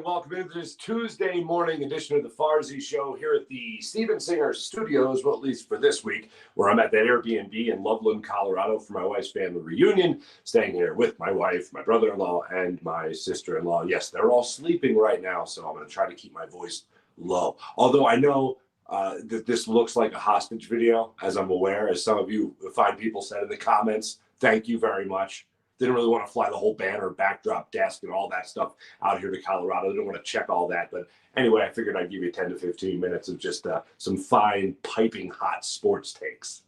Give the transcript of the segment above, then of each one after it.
and welcome into this Tuesday morning edition of the Farzy Show here at the Steven Singer Studios, well, at least for this week, where I'm at that Airbnb in Loveland, Colorado for my wife's family reunion, staying here with my wife, my brother-in-law, and my sister-in-law. Yes, they're all sleeping right now, so I'm going to try to keep my voice low. Although I know that this looks like a hostage video, as I'm aware, as some of you fine people said in the comments. Thank you very much. Didn't really want to fly the whole banner, backdrop, desk, and all that stuff out here to Colorado. Didn't want to check all that. But anyway, I figured I'd give you 10 to 15 minutes of just some fine, piping hot sports takes.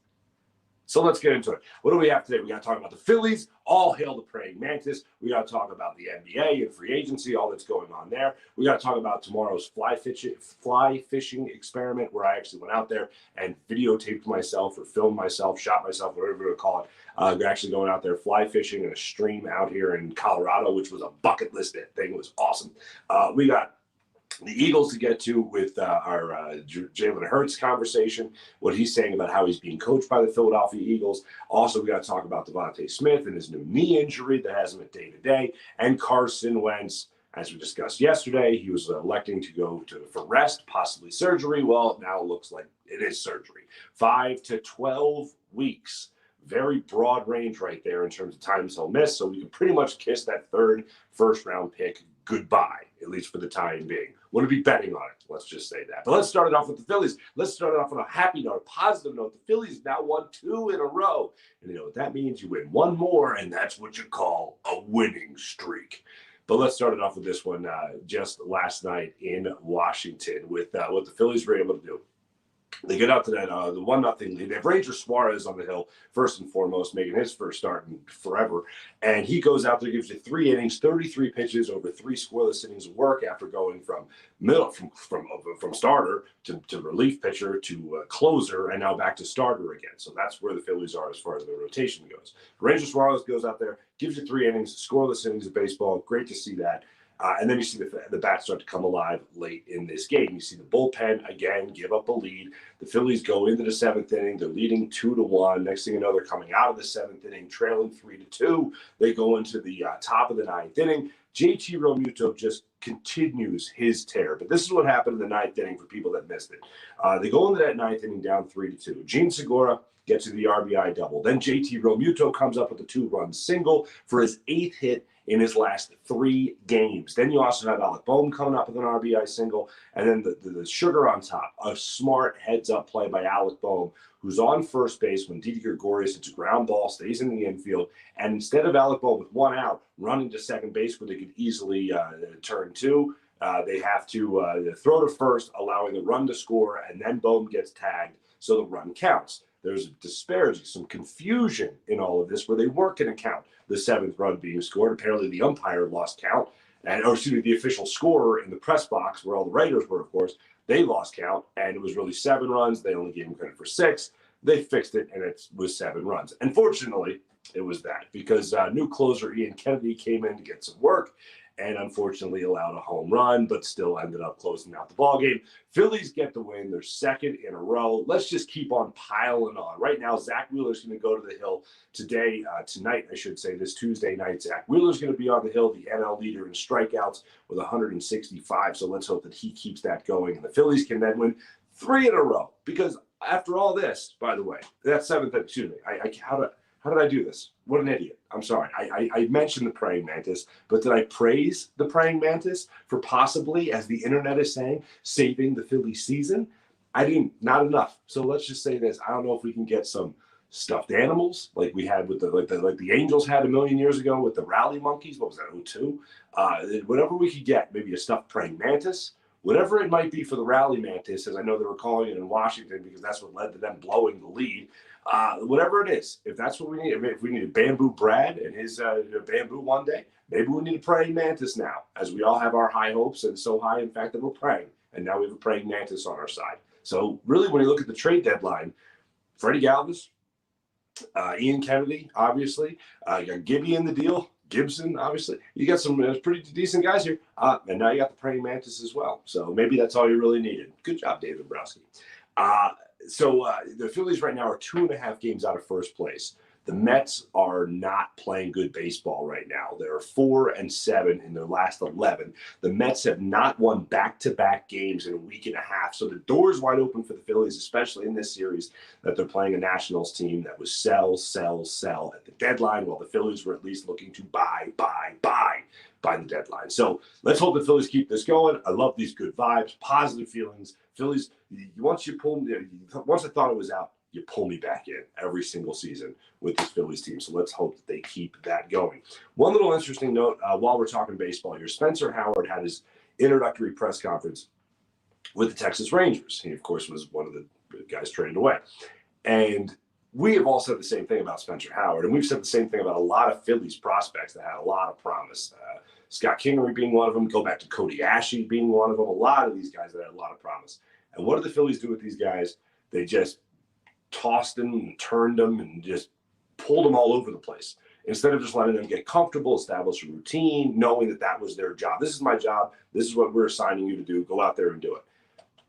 So let's get into it. What do we have today? We got to talk about the Phillies. All hail the praying mantis. We got to talk about the NBA and free agency, all that's going on there. We got to talk about tomorrow's fly fishing experiment, where I actually went out there and videotaped myself or filmed myself, shot myself, whatever you call it. We're actually going out there fly fishing in a stream out here in Colorado, which was a bucket list thing. It was awesome. We got the Eagles to get to with our Jalen Hurts conversation, what he's saying about how he's being coached by the Philadelphia Eagles. Also, we got to talk about Devonta Smith and his new knee injury that has him at day-to-day, and Carson Wentz. As we discussed yesterday, he was electing to go for rest, possibly surgery. Well, now it looks like it is surgery. 5 to 12 weeks. Very broad range right there in terms of times he'll miss. So we can pretty much kiss that third first-round pick goodbye, at least for the time being. Wouldn't be betting on it. Let's just say that. But let's start it off with the Phillies. Let's start it off on a happy note, a positive note. The Phillies now won 2 in a row. And you know what that means? You win one more, and that's what you call a winning streak. But let's start it off with this one just last night in Washington with what the Phillies were able to do. They get out to that the 1-0 lead. They have Ranger Suarez on the hill, first and foremost, making his first start in forever. And he goes out there, gives you 3 innings, 33 pitches over 3 scoreless innings of work after going from starter to relief pitcher to closer, and now back to starter again. So that's where the Phillies are as far as the rotation goes. Ranger Suarez goes out there, gives you 3 innings, scoreless innings of baseball. Great to see that. And then you see the bats start to come alive late in this game. You see the bullpen, again, give up a lead. The Phillies go into the 7th inning. They're leading 2-1. Next thing you know, they're coming out of the 7th inning, trailing 3-2. They go into the top of the 9th inning. JT Realmuto just continues his tear. But this is what happened in the 9th inning for people that missed it. They go into that 9th inning down 3-2. Gene Segura gets to the RBI double. Then JT Realmuto comes up with a 2-run single for his 8th hit in his last 3 games. Then you also have Alec Bohm coming up with an RBI single, and then the sugar on top, a smart heads-up play by Alec Bohm, who's on first base when Didi Gregorius hits a ground ball, stays in the infield, and instead of Alec Bohm with 1 out, running to second base where they could easily turn 2, they have to throw to first, allowing the run to score, and then Bohm gets tagged, so the run counts. There's a disparity, some confusion in all of this where they weren't going to count the 7th run being scored. Apparently the umpire lost count, the official scorer in the press box where all the writers were, of course, they lost count, and it was really 7 runs. They only gave him credit for 6. They fixed it, and it was 7 runs. Unfortunately, it was that because new closer Ian Kennedy came in to get some work, and unfortunately allowed a home run, but still ended up closing out the ballgame. Phillies get the win. They're 2nd in a row. Let's just keep on piling on. Right now, Zach Wheeler's going to go to the hill tonight, I should say, this Tuesday night. Zach Wheeler's going to be on the hill, the NL leader in strikeouts with 165. So let's hope that he keeps that going. And the Phillies can then win 3 in a row. Because after all this, by the way, that 7th, excuse me, how did I do this? What an idiot. I'm sorry. I mentioned the praying mantis, but did I praise the praying mantis for possibly, as the internet is saying, saving the Phillies season? I didn't. Not enough. So let's just say this. I don't know if we can get some stuffed animals like we had with the Angels had a million years ago with the rally monkeys. What was that, 02? Whatever we could get, maybe a stuffed praying mantis, whatever it might be for the rally mantis, as I know they were calling it in Washington because that's what led to them blowing the lead. Whatever it is, if that's what we need, if we need a Bamboo Brad and his bamboo one day, maybe we need a praying mantis now, as we all have our high hopes, and so high, in fact, that we're praying. And now we have a praying mantis on our side. So really, when you look at the trade deadline, Freddie Galvis, Ian Kennedy, obviously, you got Gibby in the deal, Gibson, obviously. You got some pretty decent guys here. And now you got the praying mantis as well. So maybe that's all you really needed. Good job, David Browski. So the Phillies right now are 2.5 games out of first place. The Mets are not playing good baseball right now. They're 4-7 in their last 11. The Mets have not won back-to-back games in a week and a half. So the door is wide open for the Phillies, especially in this series that they're playing a Nationals team that was sell at the deadline, while the Phillies were at least looking to buy by the deadline. So let's hope the Phillies keep this going. I love these good vibes, positive feelings. Phillies, once I thought it was out, you pull me back in every single season with this Phillies team. So let's hope that they keep that going. One little interesting note while we're talking baseball here, Spencer Howard had his introductory press conference with the Texas Rangers. He, of course, was one of the guys traded away. And we have all said the same thing about Spencer Howard, and we've said the same thing about a lot of Phillies prospects that had a lot of promise. Scott Kingery being one of them, go back to Cody Ashley being one of them, a lot of these guys that had a lot of promise. And what do the Phillies do with these guys? They just tossed them and turned them and just pulled them all over the place. Instead of just letting them get comfortable, establish a routine, knowing that that was their job. This is my job. This is what we're assigning you to do. Go out there and do it.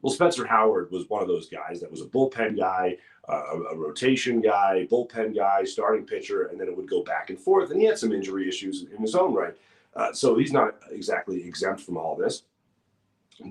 Well, Spencer Howard was one of those guys that was a bullpen guy, a rotation guy, bullpen guy, starting pitcher, and then it would go back and forth. And he had some injury issues in his own right. So he's not exactly exempt from all this.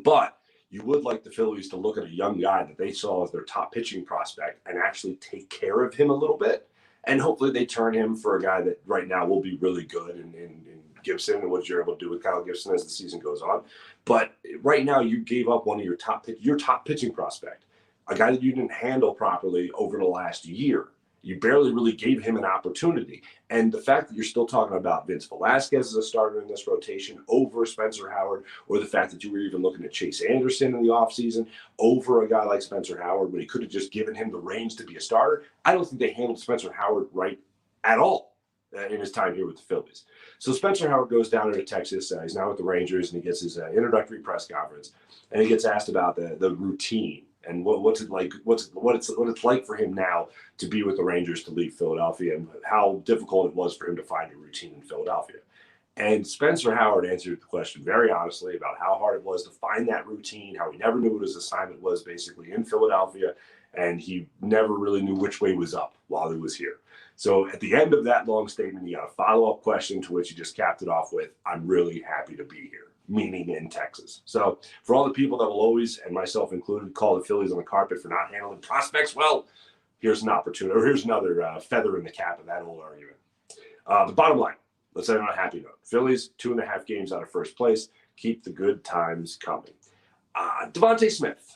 But you would like the Phillies to look at a young guy that they saw as their top pitching prospect and actually take care of him a little bit. And hopefully they turn him for a guy that right now will be really good in Gibson and what you're able to do with Kyle Gibson as the season goes on. But right now you gave up one of your top pitching prospect, a guy that you didn't handle properly over the last year. You barely really gave him an opportunity. And the fact that you're still talking about Vince Velasquez as a starter in this rotation over Spencer Howard, or the fact that you were even looking at Chase Anderson in the offseason over a guy like Spencer Howard when he could have just given him the reins to be a starter, I don't think they handled Spencer Howard right at all in his time here with the Phillies. So Spencer Howard goes down to Texas. He's now with the Rangers, and he gets his introductory press conference, and he gets asked about the routine and what's it like, what it's like for him now to be with the Rangers to leave Philadelphia, and how difficult it was for him to find a routine in Philadelphia. And Spencer Howard answered the question very honestly about how hard it was to find that routine, how he never knew what his assignment was basically in Philadelphia, and he never really knew which way was up while he was here. So at the end of that long statement, he got a follow-up question to which he just capped it off with, "I'm really happy to be here," meaning in Texas. So for all the people that will always, and myself included, call the Phillies on the carpet for not handling prospects, well, here's an opportunity, or here's another feather in the cap of that old argument. The bottom line, let's end on a happy note. Phillies, 2.5 games out of first place. Keep the good times coming. Devonta Smith,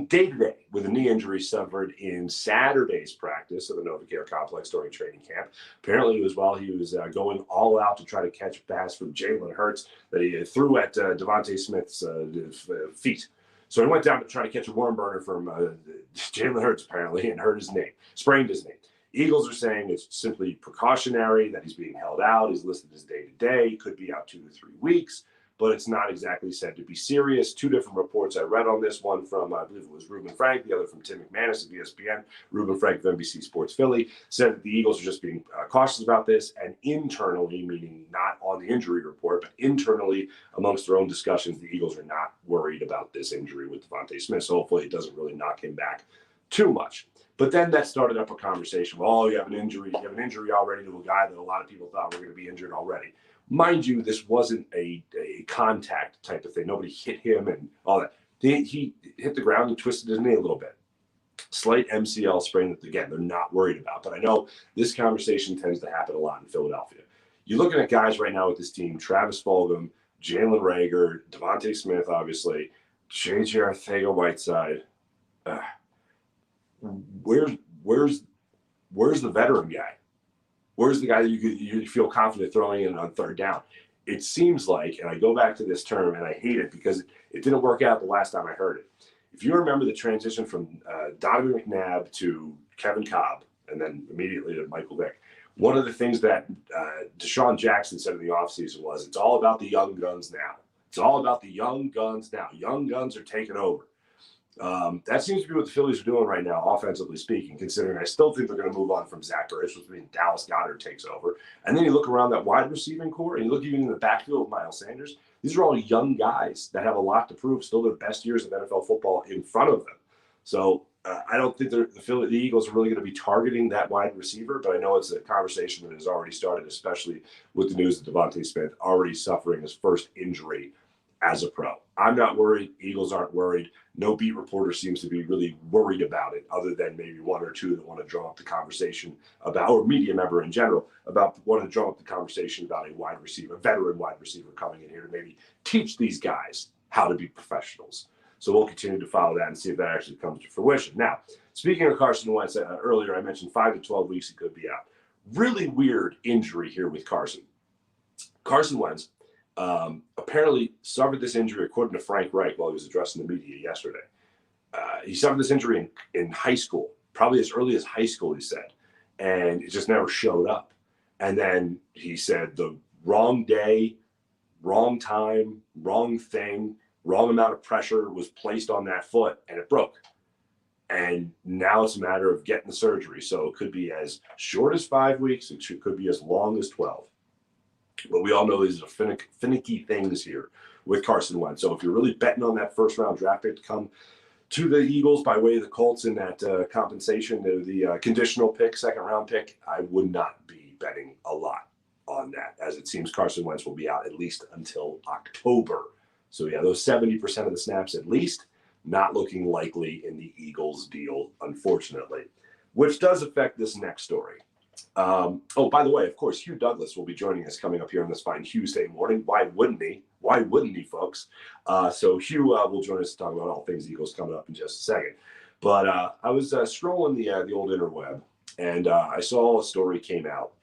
day-to-day with a knee injury suffered in Saturday's practice of the NovaCare complex during training camp. Apparently, it was while he was going all out to try to catch a pass from Jalen Hurts that he threw at Devonta Smith's feet. So he went down to try to catch a worm burner from Jalen Hurts, apparently, and hurt his knee, sprained his knee. Eagles are saying it's simply precautionary, that he's being held out. He's listed as day-to-day, could be out 2 to 3 weeks, but it's not exactly said to be serious. 2 different reports I read on this, one from, I believe it was Ruben Frank, the other from Tim McManus of ESPN. Ruben Frank of NBC Sports Philly said that the Eagles are just being cautious about this, and internally, meaning not on the injury report, but internally amongst their own discussions, the Eagles are not worried about this injury with Devonta Smith. So hopefully it doesn't really knock him back too much. But then that started up a conversation. Well, you have an injury. You have an injury already to a guy that a lot of people thought were going to be injured already. Mind you, this wasn't a contact type of thing. Nobody hit him and all that. He hit the ground and twisted his knee a little bit. Slight MCL sprain that, again, they're not worried about. But I know this conversation tends to happen a lot in Philadelphia. You're looking at guys right now with this team, Travis Fulgham, Jalen Reagor, Devonta Smith, obviously, J.J. Arcega-Whiteside. Where's the veteran guy? Where's the guy that you feel confident throwing in on third down? It seems like, and I go back to this term, and I hate it because it didn't work out the last time I heard it. If you remember the transition from Donovan McNabb to Kevin Cobb, and then immediately to Michael Vick, one of the things that Deshaun Jackson said in the offseason was, it's all about the young guns now. It's all about the young guns now. Young guns are taking over. That seems to be what the Phillies are doing right now, offensively speaking, considering I still think they're going to move on from Zach Ertz, which means Dallas Goedert takes over. And then you look around that wide receiving core, and you look even in the backfield with Miles Sanders. These are all young guys that have a lot to prove, still their best years of NFL football in front of them. So I don't think the Eagles are really going to be targeting that wide receiver, but I know it's a conversation that has already started, especially with the news that Devonta Smith already suffering his first injury as a pro. I'm not worried. Eagles aren't worried. No beat reporter seems to be really worried about it, other than maybe one or two that want to draw up the conversation about, or media member in general, about wanting to draw up the conversation about a wide receiver, veteran wide receiver coming in here to maybe teach these guys how to be professionals. So we'll continue to follow that and see if that actually comes to fruition. Now, speaking of Carson Wentz, earlier I mentioned 5 to 12 weeks he could be out. Really weird injury here with Carson. Carson Wentz apparently suffered this injury, according to Frank Reich, while he was addressing the media yesterday. He suffered this injury in high school, probably as early as high school, he said, and it just never showed up. And then he said the wrong day, wrong time, wrong thing, wrong amount of pressure was placed on that foot, and it broke. And now it's a matter of getting the surgery. So it could be as short as 5 weeks. It could be as long as 12. But we all know these are finicky things here with Carson Wentz. So if you're really betting on that first-round draft pick to come to the Eagles by way of the Colts in that compensation, the conditional pick, second-round pick, I would not be betting a lot on that, as it seems Carson Wentz will be out at least until October. So, yeah, those 70% of the snaps at least, not looking likely in the Eagles deal, unfortunately, which does affect this next story. By the way, of course, Hugh Douglas will be joining us coming up here on this fine Tuesday morning. Why wouldn't he? Why wouldn't he, folks? So Hugh will join us to talk about all things Eagles coming up in just a second. But I was scrolling the old interweb, and I saw a story came out.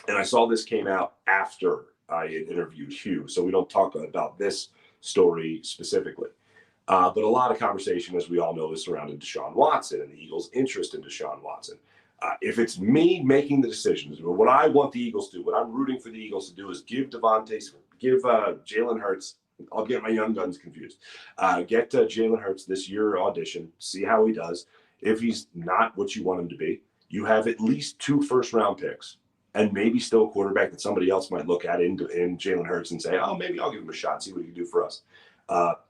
And I saw this came out after I had interviewed Hugh, so we don't talk about this story specifically. But a lot of conversation, as we all know, is surrounding Deshaun Watson and the Eagles' interest in Deshaun Watson. If it's me making the decisions, or what I want the Eagles to do, what I'm rooting for the Eagles to do is give Jalen Hurts, I'll get my young guns confused, get Jalen Hurts this year audition, see how he does. If he's not what you want him to be, you have at least 2 first-round picks and maybe still a quarterback that somebody else might look at in Jalen Hurts and say, oh, maybe I'll give him a shot, see what he can do for us.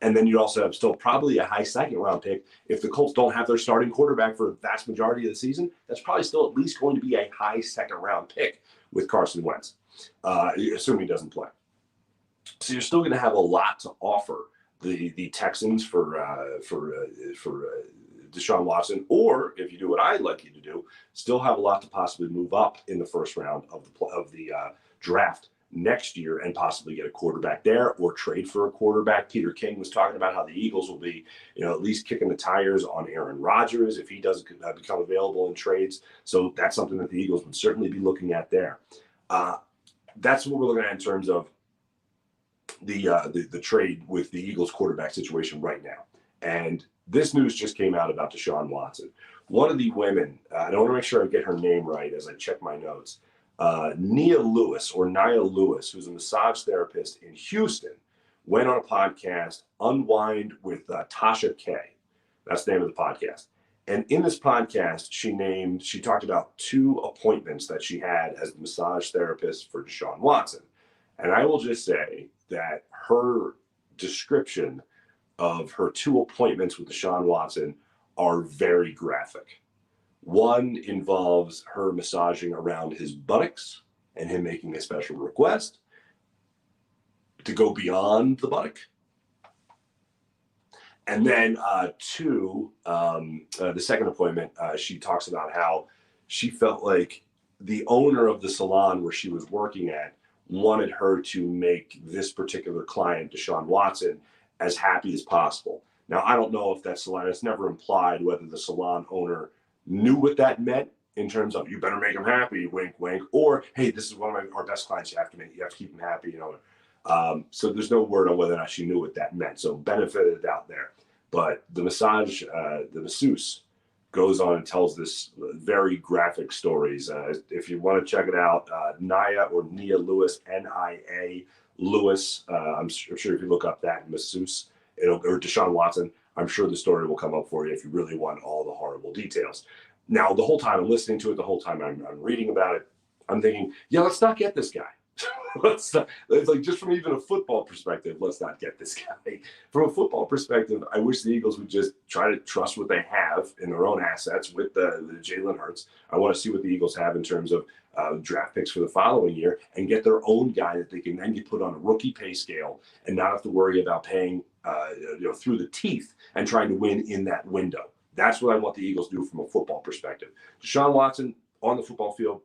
And then you also have still probably a high second-round pick. If the Colts don't have their starting quarterback for the vast majority of the season, that's probably still at least going to be a high second-round pick with Carson Wentz, assuming he doesn't play. So you're still going to have a lot to offer the Texans for Deshaun Watson, or if you do what I'd like you to do, still have a lot to possibly move up in the first round of the draft next year and possibly get a quarterback there or trade for a quarterback. Peter King was talking about how the Eagles will be, at least kicking the tires on Aaron Rodgers if he doesn't become available in trades. So that's something that the Eagles would certainly be looking at there. That's what we're looking at in terms of the trade with the Eagles quarterback situation right now. And this news just came out about Deshaun Watson. One of the women, I want to make sure I get her name right as I check my notes, Nia Lewis, who's a massage therapist in Houston, went on a podcast, Unwind with Tasha K. That's the name of the podcast. And in this podcast, she talked about 2 appointments that she had as the massage therapist for Deshaun Watson. And I will just say that her description of her 2 appointments with Deshaun Watson are very graphic. One involves her massaging around his buttocks and him making a special request to go beyond the buttock. And then 2, the second appointment, she talks about how she felt like the owner of the salon where she was working at wanted her to make this particular client, Deshaun Watson, as happy as possible. Now, I don't know if that salon, it's never implied whether the salon owner knew what that meant in terms of you better make him happy, wink, wink, or hey, this is one of our best clients. You have to keep him happy, So there's no word on whether or not she knew what that meant. So benefit of the doubt there. But the masseuse goes on and tells this very graphic stories. If you want to check it out, Nia Lewis, Nia Lewis. I'm sure if you look up that masseuse, or Deshaun Watson, I'm sure the story will come up for you if you really want all the horrible details. Now, the whole time I'm listening to it, the whole time I'm reading about it, I'm thinking, yeah, let's not get this guy. Let's not, it's like just from even a football perspective, let's not get this guy. From a football perspective, I wish the Eagles would just try to trust what they have in their own assets with the Jalen Hurts. I want to see what the Eagles have in terms of draft picks for the following year and get their own guy that they can then get put on a rookie pay scale and not have to worry about paying through the teeth and trying to win in that window. That's what I want the Eagles to do from a football perspective. Deshaun Watson on the football field,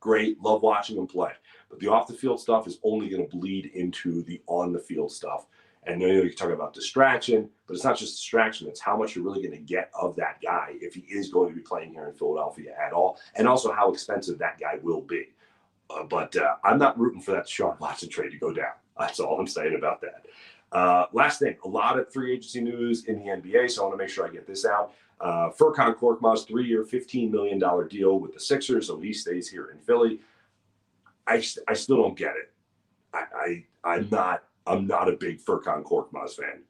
great. Love watching him play. But the off the field stuff is only going to bleed into the on the field stuff. And you can talk about distraction, but it's not just distraction. It's how much you're really going to get of that guy if he is going to be playing here in Philadelphia at all, and also how expensive that guy will be. But I'm not rooting for that Deshaun Watson trade to go down. That's all I'm saying about that. Last thing, a lot of free agency news in the NBA, so I want to make sure I get this out. Furkan Korkmaz, 3-year, $15 million deal with the Sixers, so he stays here in Philly. I still don't get it. I'm not a big Furkan Korkmaz fan.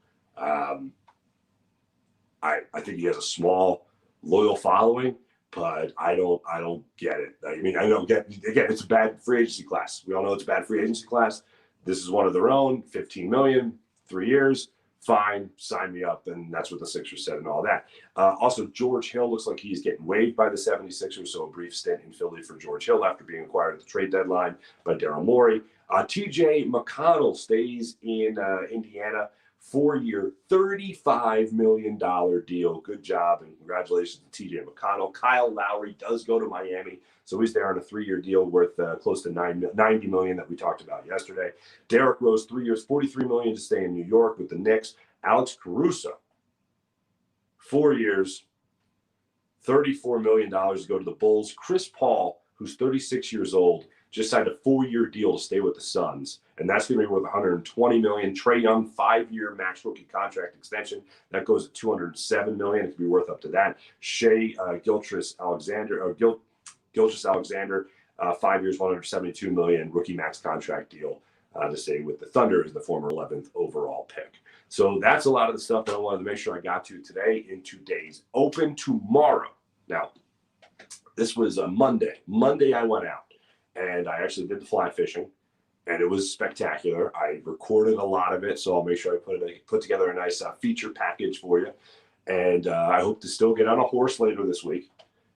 I think he has a small, loyal following, but I don't get it. I mean, I don't get, again, it's a bad free agency class. We all know it's a bad free agency class. This is one of their own, $15 million, 3 years. Fine, sign me up. And that's what the Sixers said and all that. Also, George Hill looks like he's getting waived by the 76ers. So a brief stint in Philly for George Hill after being acquired at the trade deadline by Daryl Morey. TJ McConnell stays in Indiana, 4-year, $35 million deal. Good job and congratulations to TJ McConnell. Kyle Lowry does go to Miami. So he's there on a 3-year deal worth close to $90 million that we talked about yesterday. Derrick Rose, 3 years, $43 million to stay in New York with the Knicks. Alex Caruso, 4 years, $34 million to go to the Bulls. Chris Paul, who's 36 years old, just signed a 4-year deal to stay with the Suns, and that's going to be worth $120 million. Trae Young, 5-year max rookie contract extension. That goes to $207 million. It could be worth up to that. Shai Gilgeous-Alexander, 5 years, $172 million rookie max contract deal to stay with the Thunder as the former 11th overall pick. So that's a lot of the stuff that I wanted to make sure I got to today in today's Open. Tomorrow. Now, this was a Monday. Monday I went out, and I actually did the fly fishing, and it was spectacular. I recorded a lot of it, so I'll make sure I put together a nice feature package for you. And I hope to still get on a horse later this week.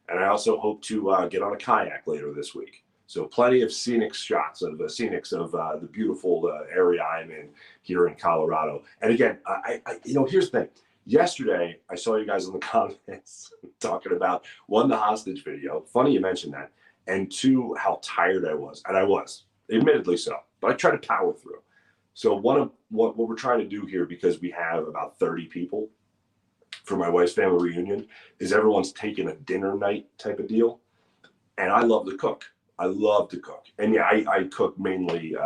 And I also hope to get on a kayak later this week. So plenty of scenic shots of the beautiful area I'm in here in Colorado. And again, here's the thing. Yesterday, I saw you guys in the comments talking about, one, the hostage video. Funny you mentioned that. And two, how tired I was. And I was, admittedly so. But I tried to power through. So what we're trying to do here, because we have about 30 people for my wife's family reunion, is everyone's taking a dinner night type of deal. And I love to cook. I love to cook. And yeah, I cook mainly,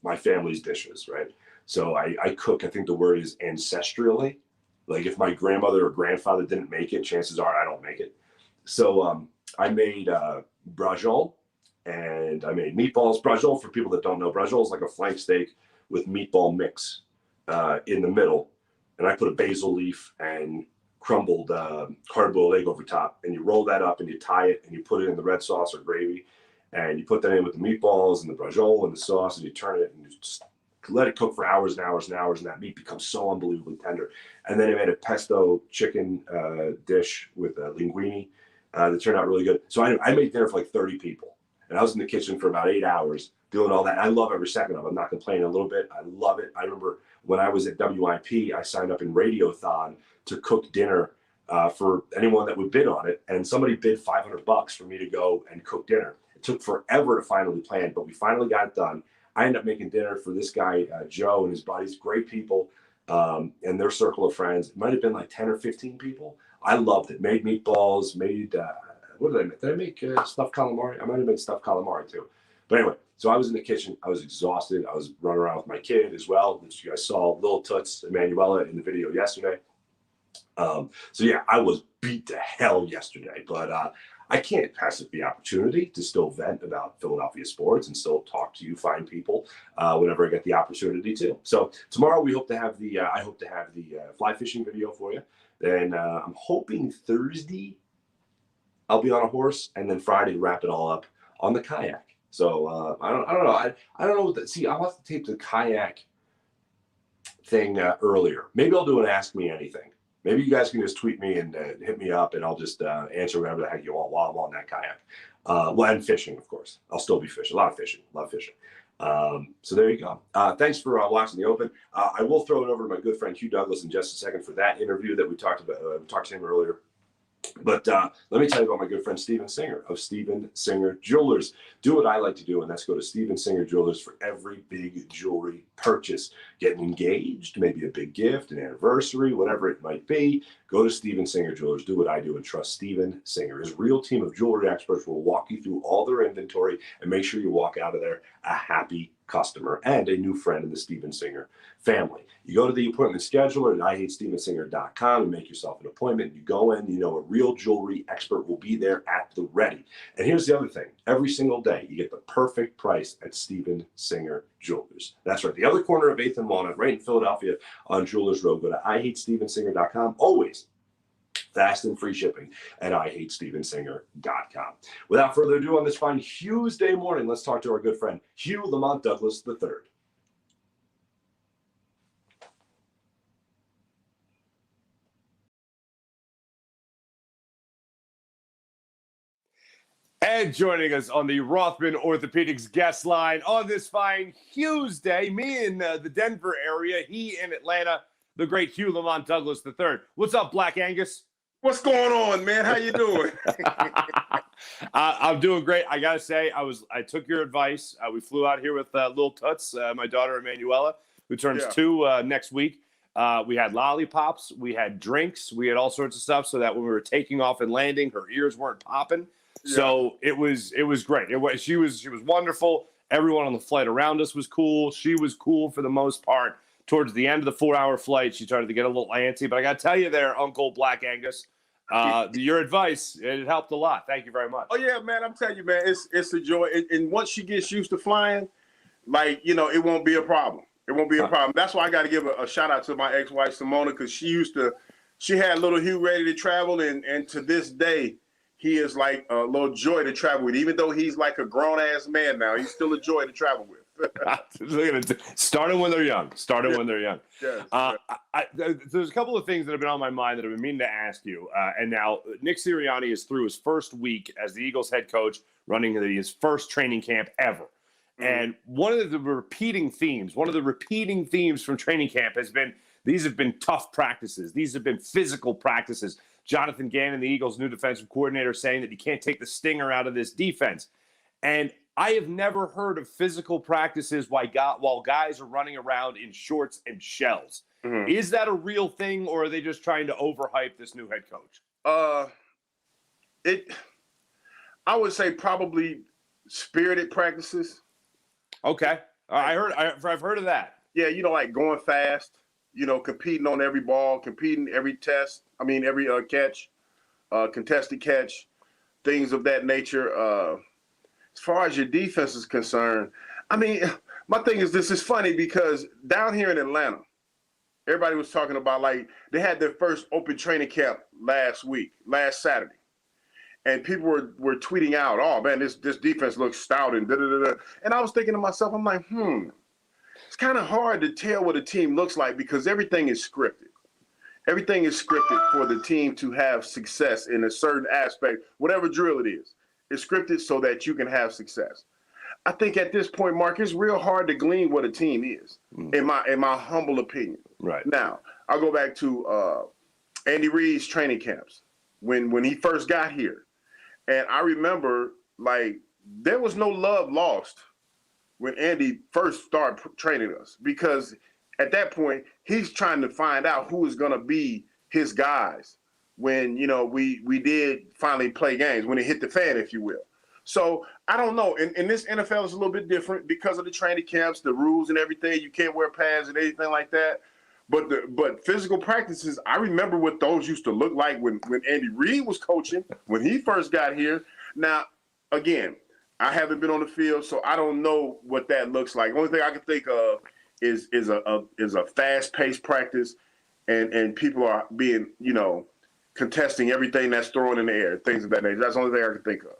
my family's dishes, right? So I cook, I think the word is ancestrally. Like if my grandmother or grandfather didn't make it, chances are I don't make it. So I made braciole, and I made meatballs. Braciole, for people that don't know, braciole is like a flank steak with meatball mix in the middle. And I put a basil leaf and crumbled hard-boiled egg over top. And you roll that up and you tie it and you put it in the red sauce or gravy. And you put that in with the meatballs and the braciole and the sauce, and you turn it and you just let it cook for hours and hours and hours, and that meat becomes so unbelievably tender. And then I made a pesto chicken dish with linguine that turned out really good. So I made dinner for like 30 people. And I was in the kitchen for about 8 hours doing all that. I love every second of it. I'm not complaining a little bit. I love it. I remember when I was at WIP, I signed up in Radiothon to cook dinner for anyone that would bid on it. And somebody bid $500 for me to go and cook dinner. It took forever to finally plan, but we finally got it done. I ended up making dinner for this guy, Joe, and his buddies, great people, and their circle of friends. It might have been like 10 or 15 people. I loved it. Made meatballs, what did I make? Did I make stuffed calamari? I might have made stuffed calamari too. But anyway, so I was in the kitchen. I was exhausted. I was running around with my kid as well, which you guys saw, little Toots, Emanuela, in the video yesterday. So yeah, I was beat to hell yesterday, but I can't pass up the opportunity to still vent about Philadelphia sports and still talk to you fine people whenever I get the opportunity to. So tomorrow we hope to have the fly fishing video for you. Then I'm hoping Thursday I'll be on a horse, and then Friday wrap it all up on the kayak. So I don't know. I don't know what that. See, I'll have to tape the kayak thing earlier. Maybe I'll do an Ask Me Anything. Maybe you guys can just tweet me and hit me up, and I'll just answer whatever the heck you want while I'm on that kayak. Well, and fishing, of course. I'll still be fishing. A lot of fishing. So there you go. Thanks for watching the Open. I will throw it over to my good friend Hugh Douglas in just a second for that interview that we talked about. We talked to him earlier. But let me tell you about my good friend Steven Singer of Steven Singer Jewelers. Do what I like to do, and that's go to Steven Singer Jewelers for every big jewelry purchase. Getting engaged, maybe a big gift, an anniversary, whatever it might be. Go to Steven Singer Jewelers. Do what I do and trust Steven Singer. His real team of jewelry experts will walk you through all their inventory and make sure you walk out of there a happy customer and a new friend in the Steven Singer family. You go to the appointment scheduler at IHateStevenSinger.com and make yourself an appointment. You go in, you know, a real jewelry expert will be there at the ready. And here's the other thing. Every single day, you get the perfect price at Steven Singer Jewelers. That's right. The other corner of 8th and Walnut, right in Philadelphia on Jewelers Road. Go to IHateStevenSinger.com. Always fast and free shipping at IHateStevenSinger.com. Without further ado, on this fine Tuesday morning, let's talk to our good friend, Hugh Lamont Douglas III. And joining us on the Rothman Orthopaedics guest line on this fine Tuesday, me in the Denver area, he in Atlanta, the great Hugh Lamont Douglas III. What's up, Black Angus? What's going on, man? How you doing? I'm doing great. I gotta say, I took your advice. We flew out here with little Toots, my daughter Emanuela, who turns 2 next week. We had lollipops, we had drinks, we had all sorts of stuff, so that when we were taking off and landing, her ears weren't popping. Yeah. So it was great. She was wonderful. Everyone on the flight around us was cool. She was cool for the most part. Towards the end of the 4-hour flight, she started to get a little antsy. But I got to tell you there, Uncle Black Angus, your advice, it helped a lot. Thank you very much. Oh, yeah, man. I'm telling you, man, it's a joy. And once she gets used to flying, like, you know, it won't be a problem. It won't be a problem. That's why I got to give a shout out to my ex-wife, Simona, because she had little Hugh ready to travel. And to this day, he is like a little joy to travel with. Even though he's like a grown-ass man now, he's still a joy to travel with. Starting when they're young. Yes. There's a couple of things that have been on my mind that I've been meaning to ask you. And now Nick Sirianni is through his first week as the Eagles head coach, running his first training camp ever. Mm-hmm. And one of the repeating themes from training camp has been, these have been tough practices. These have been physical practices. Jonathan Gannon, the Eagles' new defensive coordinator, saying that you can't take the stinger out of this defense. And I have never heard of physical practices while guys are running around in shorts and shells. Mm-hmm. Is that a real thing, or are they just trying to overhype this new head coach? I would say probably spirited practices. Okay, I've heard of that. Yeah, you know, like going fast. You know, competing on every ball, competing every every catch, contested catch, things of that nature. As far as your defense is concerned, I mean, my thing is this is funny because down here in Atlanta, everybody was talking about, like, they had their first open training camp last Saturday. And people were tweeting out, oh, man, this defense looks stout and da-da-da-da. And I was thinking to myself, I'm like, it's kind of hard to tell what a team looks like because everything is scripted. Everything is scripted for the team to have success in a certain aspect, whatever drill it is. It's scripted so that you can have success. I think at this point, Marc, it's real hard to glean what a team is, in my humble opinion. Right. Now, I'll go back to Andy Reid's training camps when he first got here. And I remember, like, there was no love lost when Andy first started training us, because at that point, he's trying to find out who is going to be his guys when, you know, we did finally play games, when it hit the fan, if you will. So I don't know. And this NFL is a little bit different because of the training camps, the rules and everything. You can't wear pads and anything like that. But physical practices, I remember what those used to look like when Andy Reid was coaching, when he first got here. Now, again, I haven't been on the field, so I don't know what that looks like. The only thing I can think of is a fast-paced practice, and people are being, you know, contesting everything that's thrown in the air, things of that nature. That's the only thing I can think of.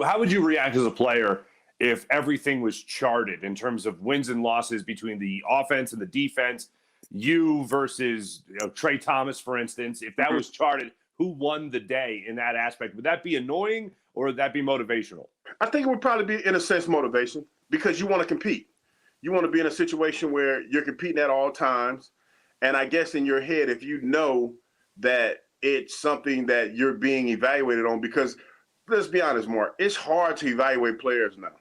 How would you react as a player if everything was charted in terms of wins and losses between the offense and the defense, you versus Trey Thomas, for instance, if that was charted, who won the day in that aspect? Would that be annoying or would that be motivational? I think it would probably be, in a sense, motivation because you want to compete. You want to be in a situation where you're competing at all times. And I guess in your head, if you know that it's something that you're being evaluated on, because let's be honest, Marc, it's hard to evaluate players now.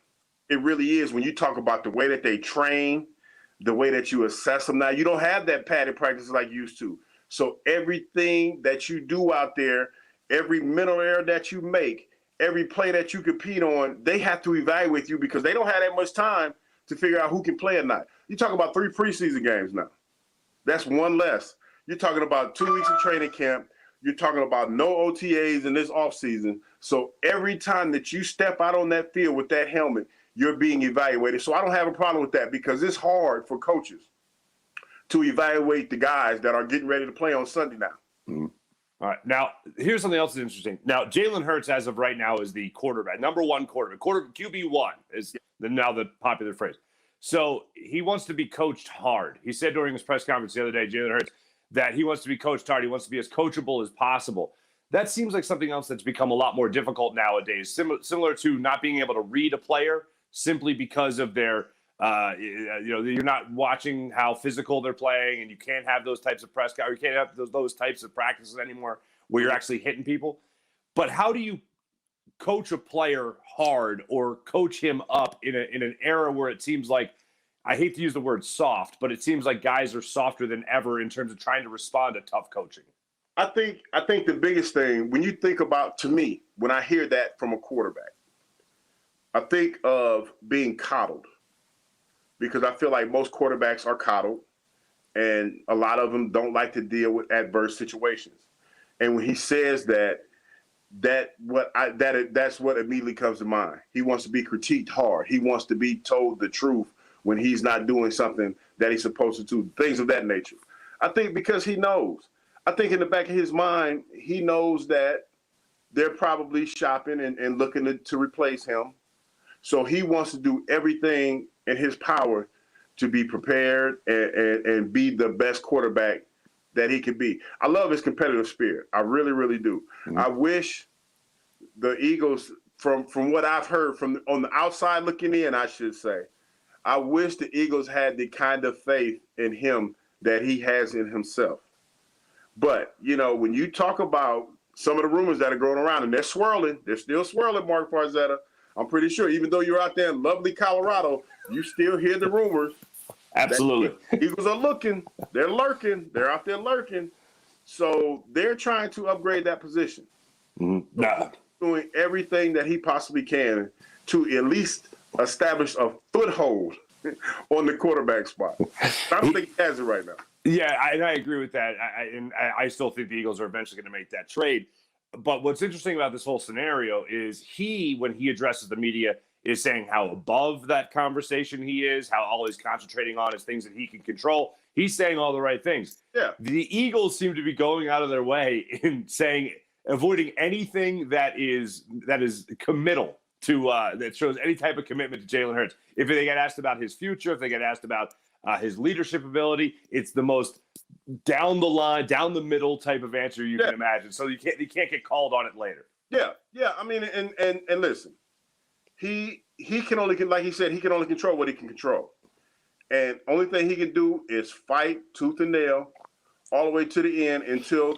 It really is when you talk about the way that they train, the way that you assess them now. You don't have that padded practice like you used to. So everything that you do out there, every mental error that you make, every play that you compete on, they have to evaluate you because they don't have that much time to figure out who can play or not. You talk about 3 preseason games now. That's one less. You're talking about 2 weeks of training camp. You're talking about no OTAs in this offseason. So every time that you step out on that field with that helmet, you're being evaluated. So I don't have a problem with that because it's hard for coaches to evaluate the guys that are getting ready to play on Sunday now. Mm-hmm. All right. Now, here's something else that's interesting. Now, Jalen Hurts, as of right now, is the quarterback, number one quarterback. QB1 is now the popular phrase. So he wants to be coached hard. He said during his press conference the other day, Jalen Hurts, that he wants to be coached hard. He wants to be as coachable as possible. That seems like something else that's become a lot more difficult nowadays, similar to not being able to read a player simply because of their you're not watching how physical they're playing, and you can't have those types of or you can't have those types of practices anymore where you're actually hitting people. But how do you coach a player hard or coach him up in an era where it seems like, I hate to use the word soft, but it seems like guys are softer than ever in terms of trying to respond to tough coaching? I think the biggest thing, when you think about, to me, when I hear that from a quarterback, I think of being coddled. Because I feel like most quarterbacks are coddled, and a lot of them don't like to deal with adverse situations. And when he says that's what immediately comes to mind. He wants to be critiqued hard. He wants to be told the truth when he's not doing something that he's supposed to do, things of that nature. I think because he knows. I think in the back of his mind, he knows that they're probably shopping and looking to replace him. So he wants to do everything in his power to be prepared and be the best quarterback that he can be. I love his competitive spirit. I really, really do. Mm-hmm. I wish the Eagles, from what I've heard on the outside looking in, I should say, I wish the Eagles had the kind of faith in him that he has in himself. But, when you talk about some of the rumors that are going around, and they're still swirling, Marc Farzetta, I'm pretty sure, even though you're out there in lovely Colorado, you still hear the rumors. Absolutely. Eagles are looking. They're lurking. They're out there lurking. So they're trying to upgrade that position. Mm-hmm. Doing everything that he possibly can to at least establish a foothold on the quarterback spot. I don't think he has it right now. Yeah, I agree with that. I still think the Eagles are eventually going to make that trade. But what's interesting about this whole scenario is when he addresses the media, is saying how above that conversation he is, how all he's concentrating on is things that he can control. He's saying all the right things. Yeah. The Eagles seem to be going out of their way in avoiding anything that is committal to that shows any type of commitment to Jalen Hurts. If they get asked about his future, if they get asked about his leadership ability, it's the most down the line, down the middle type of answer you can imagine. So you can't get called on it later. Yeah. I mean, and listen, he can only, like he said, he can only control what he can control, and only thing he can do is fight tooth and nail all the way to the end until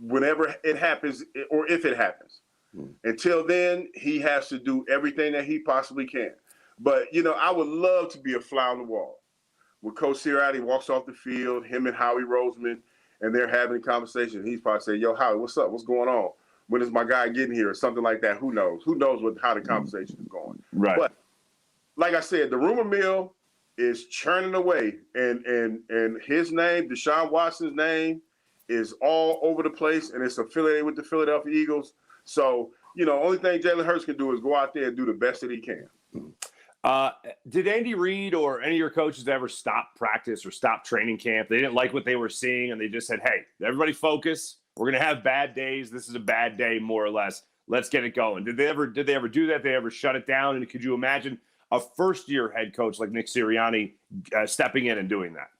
whenever it happens, or if it happens. Until then, he has to do everything that he possibly can. But I would love to be a fly on the wall. When Coach Sirianni walks off the field, him and Howie Roseman, and they're having a conversation, he's probably saying, "Yo, Howie, what's up? What's going on? When is my guy getting here?" or something like that. Who knows? Who knows how the conversation is going? Right. But like I said, the rumor mill is churning away, and his name, Deshaun Watson's name, is all over the place, and it's affiliated with the Philadelphia Eagles. So, only thing Jalen Hurts can do is go out there and do the best that he can. Did Andy Reid or any of your coaches ever stop practice or stop training camp? They didn't like what they were seeing, and they just said, "Hey, everybody focus. We're going to have bad days. This is a bad day, more or less. Let's get it going." Did they ever do that? Did they ever shut it down? And could you imagine a first-year head coach like Nick Sirianni stepping in and doing that?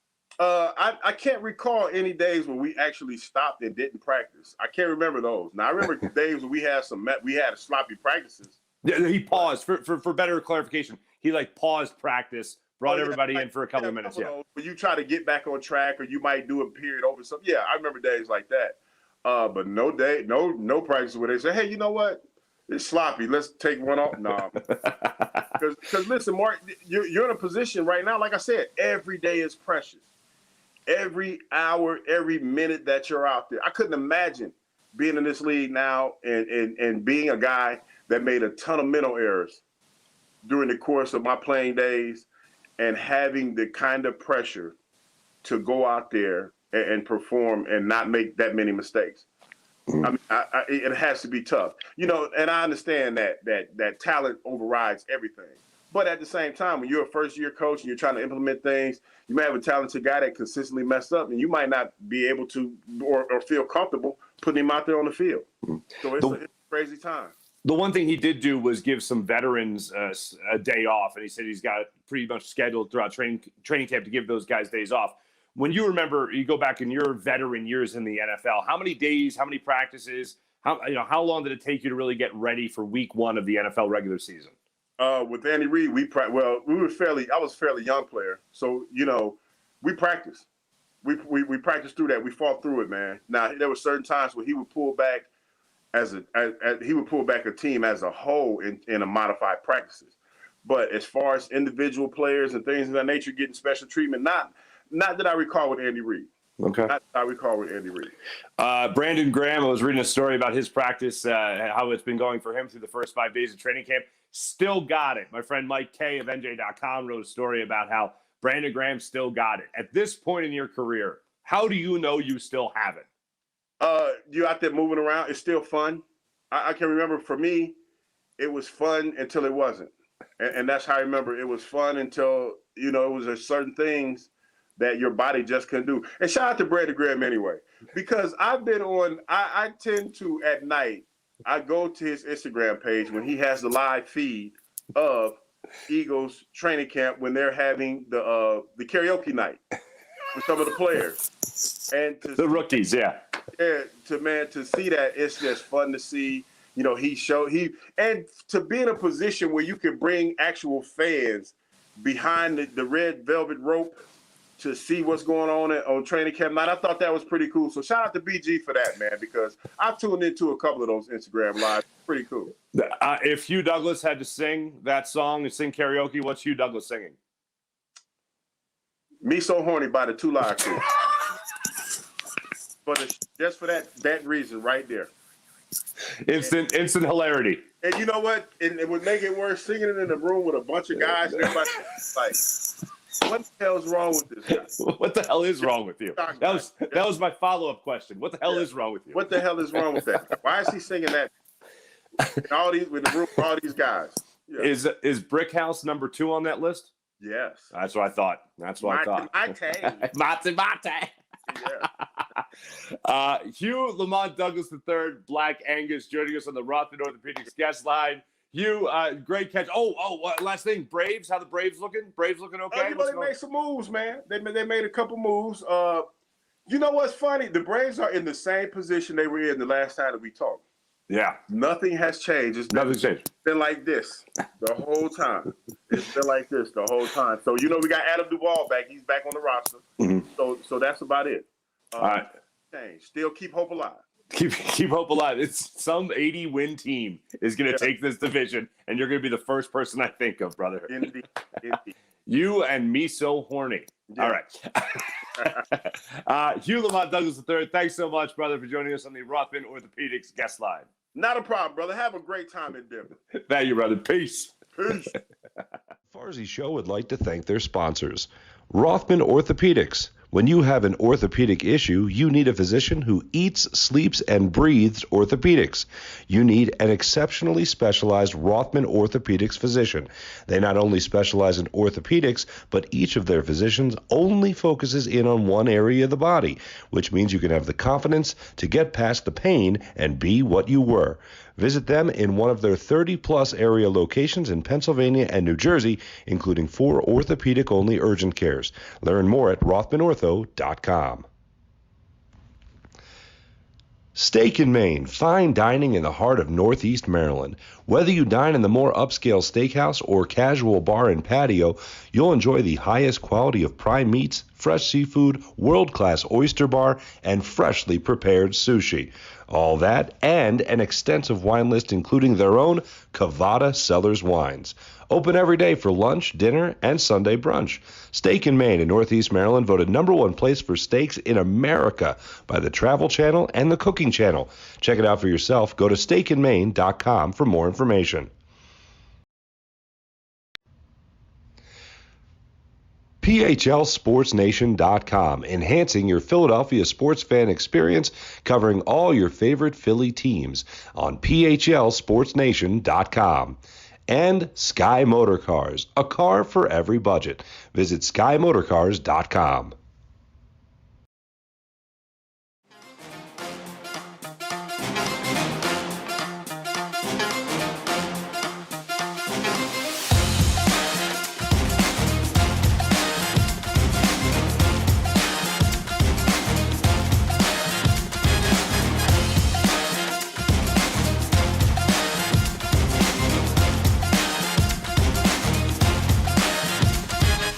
I can't recall any days where we actually stopped and didn't practice. I can't remember those. Now I remember days when we had sloppy practices. Yeah, he paused for better clarification. He paused practice, brought everybody in for a couple of minutes. Yeah, but you try to get back on track, or you might do a period over something. Yeah, I remember days like that. But no practice where they say, hey, you know what? It's sloppy. Let's take one off. No, because listen, Mark, you're in a position right now. Like I said, every day is precious. Every hour, every minute that you're out there. I couldn't imagine being in this league now and being a guy that made a ton of mental errors during the course of my playing days and having the kind of pressure to go out there and perform and not make that many mistakes. I mean, it has to be tough, and I understand that talent overrides everything. But at the same time, when you're a first-year coach and you're trying to implement things, you may have a talented guy that consistently messed up, and you might not be able to or feel comfortable putting him out there on the field. So it's a crazy time. The one thing he did do was give some veterans a day off, and he said he's got pretty much scheduled throughout training camp to give those guys days off. When you go back in your veteran years in the NFL, how many days, how many practices, how long did it take you to really get ready for week one of the NFL regular season? With Andy Reid, I was a fairly young player, so we practiced. We practiced through that. We fought through it, man. Now there were certain times where he would pull back a team as a whole in a modified practices. But as far as individual players and things of that nature getting special treatment, not that I recall with Andy Reid. Okay. Not that I recall with Andy Reid. Brandon Graham, I was reading a story about his practice, how it's been going for him through the first 5 days of training camp. Still got it. My friend Mike K of NJ.com wrote a story about how Brandon Graham still got it. At this point in your career, how do you know you still have it? You out there moving around, it's still fun. I can remember for me, it was fun until it wasn't. And that's how I remember. It was fun until, it was certain things that your body just couldn't do. And shout out to Brandon Graham anyway, because I've been I tend to at night, I go to his Instagram page when he has the live feed of Eagles training camp when they're having the karaoke night with some of the players. And the rookies, yeah. Yeah, to see that, it's just fun to see. And to be in a position where you can bring actual fans behind the red velvet rope to see what's going on training camp night. I thought that was pretty cool. So shout out to BG for that, man, because I've tuned into a couple of those Instagram lives. Pretty cool. If Hugh Douglas had to sing that song and sing karaoke, what's Hugh Douglas singing? Me So Horny by the Two Live Crew. Just for that reason right there. Instant hilarity. And you know what? It would make it worse singing it in a room with a bunch of guys and everybody like, what the hell is wrong with this guy? What the hell is wrong with you? That was my follow-up question. What the hell is wrong with you? What the hell is wrong with that? Why is he singing that? With the room, all these guys. Yeah. Is Brick House number 2 on that list? Yes. That's what I thought. Mate. Yeah. Hugh Lamont Douglas III, Black Angus, joining us on the Rothman Orthopaedics guest line. Hugh, great catch. Last thing, Braves. How the Braves looking? Braves looking okay? They made some moves, man. They made a couple moves. You know what's funny? The Braves are in the same position they were in the last time that we talked. Yeah. Nothing has changed. Nothing's changed. It's been like this the whole time. It's been like this the whole time. So, we got Adam Duvall back. He's back on the roster. Mm-hmm. So that's about it. All right. Still keep hope alive. Keep hope alive. It's some 80-win team is going to take this division, and you're going to be the first person I think of, brother. Indeed. You and me so horny. Yeah. All right. Hugh Lamont Douglas III, thanks so much, brother, for joining us on the Rothman Orthopaedics guest line. Not a problem, brother. Have a great time in Denver. Thank you, brother. Peace. Peace. Farzy Show would like to thank their sponsors, Rothman Orthopaedics, When you have an orthopedic issue, you need a physician who eats, sleeps, and breathes orthopedics. You need an exceptionally specialized Rothman Orthopaedics physician. They not only specialize in orthopedics, but each of their physicians only focuses in on one area of the body, which means you can have the confidence to get past the pain and be what you were. Visit them in one of their 30-plus area locations in Pennsylvania and New Jersey, including 4 orthopedic-only urgent cares. Learn more at rothmanortho.com. Steak and Maine, fine dining in the heart of Northeast Maryland. Whether you dine in the more upscale steakhouse or casual bar and patio, you'll enjoy the highest quality of prime meats, fresh seafood, world-class oyster bar, and freshly prepared sushi. All that and an extensive wine list including their own Cavada Cellars wines. Open every day for lunch, dinner, and Sunday brunch. Steak and Maine in Northeast Maryland voted #1 place for steaks in America by the Travel Channel and the Cooking Channel. Check it out for yourself. Go to steakandmaine.com for more information. PHLSportsNation.com, enhancing your Philadelphia sports fan experience, covering all your favorite Philly teams on PHLSportsNation.com. And Sky Motor Cars, a car for every budget. Visit SkyMotorcars.com.